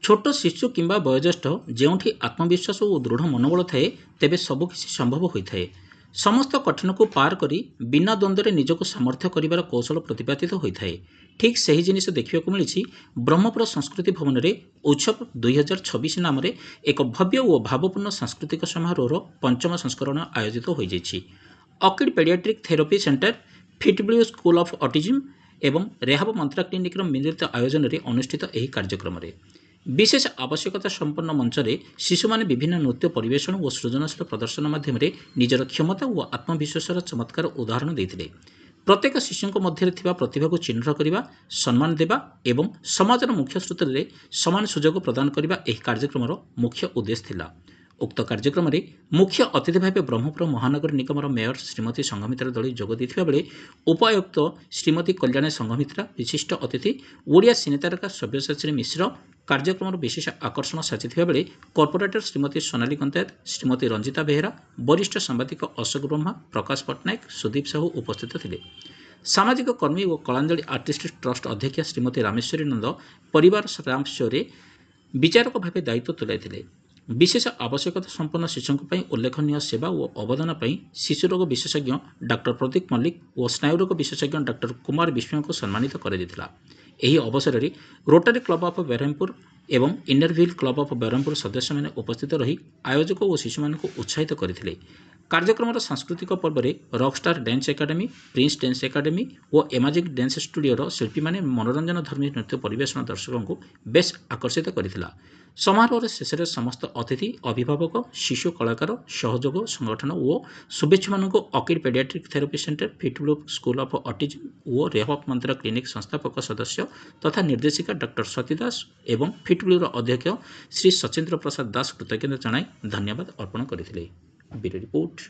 छोट शिशु किंबा वयोज्येष्ठ ଯେଉଁଠି आत्मविश्वास और दृढ़ मनोबल थाए तेबे सबकिछि संभव होइथाए। समस्त कठिन को पार करी बिना द्वंद्व निजक सामर्थ्य करिवार कौशल प्रतिपादित होइथाए। ठीक सही जिनिस देखा मिली ब्रह्मपुर संस्कृति भवन में उत्सव 2026 नाम एक भव्य और भावपूर्ण सांस्कृतिक समारोह पंचम संस्करण आयोजित हो जाइछि। ऑकिड paediatric therapy centre, Fitblue school of autism एवं रेहाब मंत्रा क्लिनिक मिलित आयोजन में अनुष्ठित यह कार्यक्रम में विशेष आवश्यकता संपन्न मंच में शिशु मैंने विभिन्न नृत्य परिवेशन और सृजनशील प्रदर्शन माध्यम निजर क्षमता और आत्मविश्वासर चमत्कार उदाहरण देते। प्रत्येक शिशु मध्य प्रतिभा को चिन्ह करने, सम्मान देवा एवं समाजर मुख्य स्रोत में सामान सुजोग प्रदान करने यह कार्यक्रम मुख्य उद्देश्य थिला। उक्त कार्यक्रम में मुख्य अतिथि भाव ब्रह्मपुर महानगर निगम मेयर श्रीमती संघमित्रा दली जोग देथिबा बेले उपायुक्त श्रीमती कल्याणी संघमित्रा, विशिष्ट अतिथि ओडिया सिनेतारका सव्यसाची मिश्र कार्यक्रम विशेष आकर्षण साजिथिबा बेले कॉर्पोरेटर श्रीमती सोनाली कंतायत, श्रीमती रंजिता बेहेरा, वरिष्ठ सांबादिक अशोक ब्रह्मा, प्रकाश पट्टनायक, सुदीप साहू उपस्थित थिले। सामाजिक कर्मी और कलांजलि आर्टिस्ट ट्रस्ट अध्यक्षा श्रीमती रामेश्वरी नंद परिवार राम शो विचारक भाव दायित्व तुलाई। विशेष आवश्यकता संपन्न शिशु उल्लेखनीय सेवा और अवदान शिशु रोग विशेषज्ञ डॉक्टर प्रदीप मल्लिक और स्नायुरोग विशेषज्ञ डॉक्टर कुमार विष्णु को सम्मानित कर अवसर में रोटरी क्लब ऑफ ब्रह्मपुर एवं इनरव्हिल क्लब ऑफ ब्रह्मपुर सदस्य मैंने उपस्थित रही आयोजक और शिशु मान उत्साहित करते। कार्यक्रम सांस्कृतिक पर्व में Rockstar dance academy, Prince dance academy और एमाजिक डांस स्टूडियो शिल्पी मैंने मनोरंजन धर्मी नृत्य परिवेशन दर्शकों को बेस आकर्षित करथिला। समारोह शेष में समस्त अतिथि, अभिभावक, शिशु कलाकार, सहयोग संगठन और शुभेच्छा मान ऑकिड paediatric therapy centre, Fitblue school of autism और रेहाब मंत्रा क्लिनिक संस्थापक सदस्य तथा निर्देशिका डॉक्टर स्वाति दास एवं फिटब्लूर अध्यक्ष श्री सचिंद्र प्रसाद दास कृतज्ञता जनाई धन्यवाद अर्पण करथिले। Bureau report.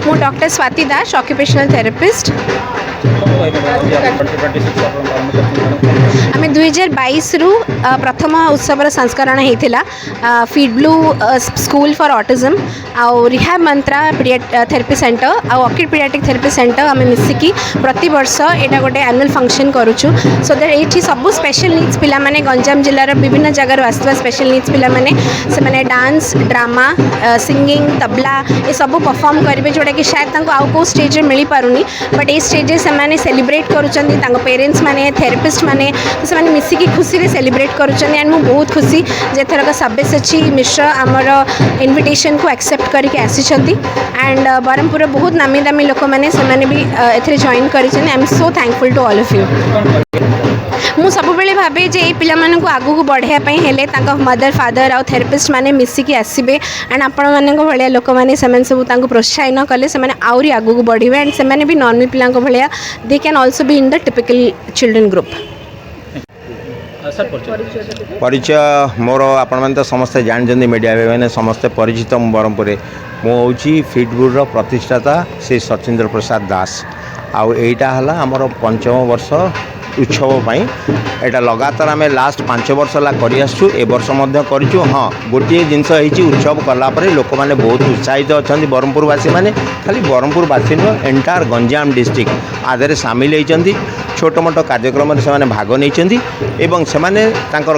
मु डॉक्टर स्वाति दास, ऑक्युपेशनल थेरेपिस्ट। आम 2022 रु प्रथम उत्सवर संस्करण होता फिटब्लू स्कूल फॉर ऑटिज्म आउ रिहाब मंत्रा थेरेपी सेंटर आउ ऑकिड पीडियाट्रिक थेरेपी सेंटर आम मिसिकी प्रति वर्ष यहाँ गोटे एनुअल फंक्शन करुचु। सो दैट ये सब स्पेशल नीड्स पिला माने गंजाम जिलार विभिन्न जगार आसवा स्पेशल नीड्स पिला माने से माने डांस, ड्रामा, सिंगिंग, तबला ये सब परफॉर्म करेंगे जोटा कि शायद आउ को स्टेज मिल पारुनी बट ये स्टेज से मैंने सेलिब्रेट करुँच पेरेंट्स माने थेरेपिस्ट माने से मिसिकी खुशी रे सेलिब्रेट करुँच। एंड मुझे बहुत खुशी जे थरक सब्यसाची मिश्र आमर इनविटेशन को एक्सेप्ट करके आसी एंड ब्रह्मपुर बहुत नामी दामी लोक मैंने भी ए जॉइन कर। I am so thankful to all of you. मु सब बेले भावे जे पिला मानन को आगु को बढ़िया पई हेले तांका मदर फादर आउ थेरेपिस्ट माने मिसिकी आसीबे एंड आपण मानन को भलिया लोक माने सेमन सब तांको प्रोत्साहन कले से माने आउरी आगु को बढ़िबे एंड से माने भी नॉर्मल पिला को भलिया they can also be in the typical children group. परिचय मोर आपण मैंने तो समस्ते जानते मीडिया मैंने समस्ते परिचित ब्रह्मपुर मुझे फिटब्लूर प्रतिष्ठाता श्री सचिंद्र प्रसाद दास आउ एटा हला हमर पंचम वर्ष उत्सव यहाँ लगातार आम लास्ट 5 वर्ष ला कर आसु ए वर्ष करूँ। हाँ गोटे जिनस उत्सव कलापर लोक मैंने बहुत उत्साहित अच्छा ब्रह्मपुरवासी मैंने खाली ब्रह्मपुरवासी नुह एंटायर गंजाम डिस्ट्रिक्ट आधे सामिल होती छोट मोट कार्यक्रम से भाग नहीं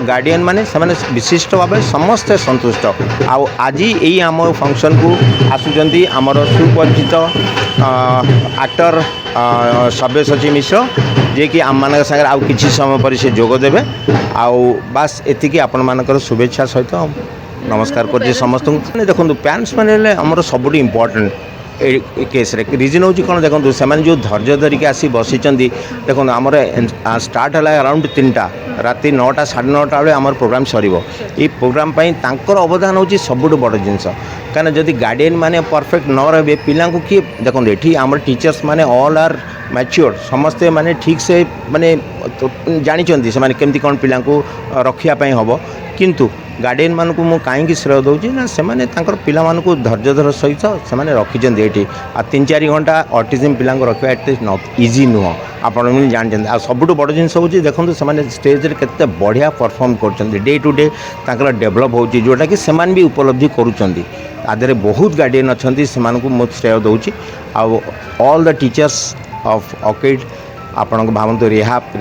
गार्डियन मैंने विशिष्ट भाव समस्ते संतुष्ट। आउ आज यही आम फंक्शन को आसुँच आमर सुपरिचित एक्टर सव्यसाची मिश्र जे कि आम मान सागर आउ किछि समय पर से जोग देवे आउ बास एतिकी आपण मानकर शुभेच्छा सहित नमस्कार कर समस्त देखो पेरेंट्स मैंने आमर सब इम्पोर्टेंट केस रे रिजन हूँ कौन देखो से जो धैर्य धरिकी आसी बसी देखो आमर स्टार्ट है अराउंड 3टा राति 9टा 9:30 बेले आमर प्रोग्राम सरिबो। ये प्रोग्राम तांकर अवदान हूँ सबुठ बड़ जिनस कहीं जदि गार्डियन माने परफेक्ट न रहे पिला किए देखो ये आमर टीचर्स माने ऑल आर मैच्योर समस्ते माने ठीक से माने जानते से केमती कौन पिला रखापी हम किंतु गार्डियन मान को मुझे कहीं श्रेय दूसरी ना से पिला धैर्यधर सहित से रखिंट ये आ 3-4 घंटा ऑटिज्म पिला रखा एट नॉट इजी नुह आप जानते आ सबुठ बड़ जिन हूँ देखो से स्टेज के बढ़िया परफॉर्म कर डे टू डे डेभलप हो जोटा कि से भी उपलब्धि करुँच आधे बहुत गार्डियन अच्छा से मुझे श्रेय दूसरी ऑल द टीचर्स ऑफ ऑकिड ଆପଣଙ୍କ ଭାବନ୍ତୁ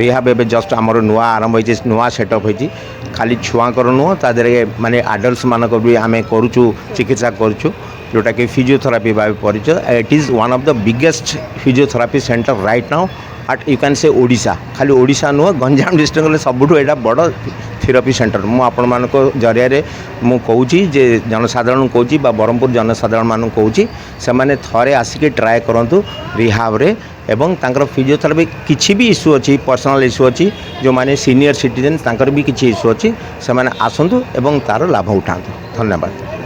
ରିହାବ ଏବେ ଜଷ୍ଟ ଆମର ନୂଆ ଆରମ୍ଭ ହୋଇଛି, ନୂଆ ସେଟଅପ୍ ହୋଇଛି। ଖାଲି ଛୁଆଙ୍କର ନୁହଁ, ତା ଦେହରେ ମାନେ ଆଡଲ୍ଟସମାନଙ୍କର ବି ଆମେ କରୁଛୁ, ଚିକିତ୍ସା କରୁଛୁ, ଯେଉଁଟାକି ଫିଜିଓଥେରାପି ଭାବେ ପରିଚୟ। It is one of the biggest physiotherapy centre right now at you can say Odisha. ଖାଲି ଓଡ଼ିଶା ନୁହଁ, ଗଞ୍ଜାମ ଡିଷ୍ଟ୍ରିକ୍ଟରେ ସବୁଠୁ ଏଇଟା ବଡ଼ ଥେରାପି ସେଣ୍ଟର। ମୁଁ ଆପଣମାନଙ୍କ ଜରିଆରେ ମୁଁ କହୁଛି ଯେ ଜନସାଧାରଣଙ୍କୁ କହୁଛି ବା ବ୍ରହ୍ମପୁର ଜନସାଧାରଣମାନଙ୍କୁ କହୁଛି, ସେମାନେ ଥରେ ଆସିକି ଟ୍ରାଏ କରନ୍ତୁ ରିହାବରେ। ଏବଂ ତାଙ୍କର ଫିଜିଓଥେରାପି କିଛି ବି ଇସ୍ୟୁ ଅଛି, ପର୍ସନାଲ୍ ଇସ୍ୟୁ ଅଛି, ଯେଉଁମାନେ ସିନିୟର ସିଟିଜେନ୍ ତାଙ୍କର ବି କିଛି ଇସ୍ୟୁ ଅଛି, ସେମାନେ ଆସନ୍ତୁ ଏବଂ ତା'ର ଲାଭ ଉଠାନ୍ତୁ। ଧନ୍ୟବାଦ।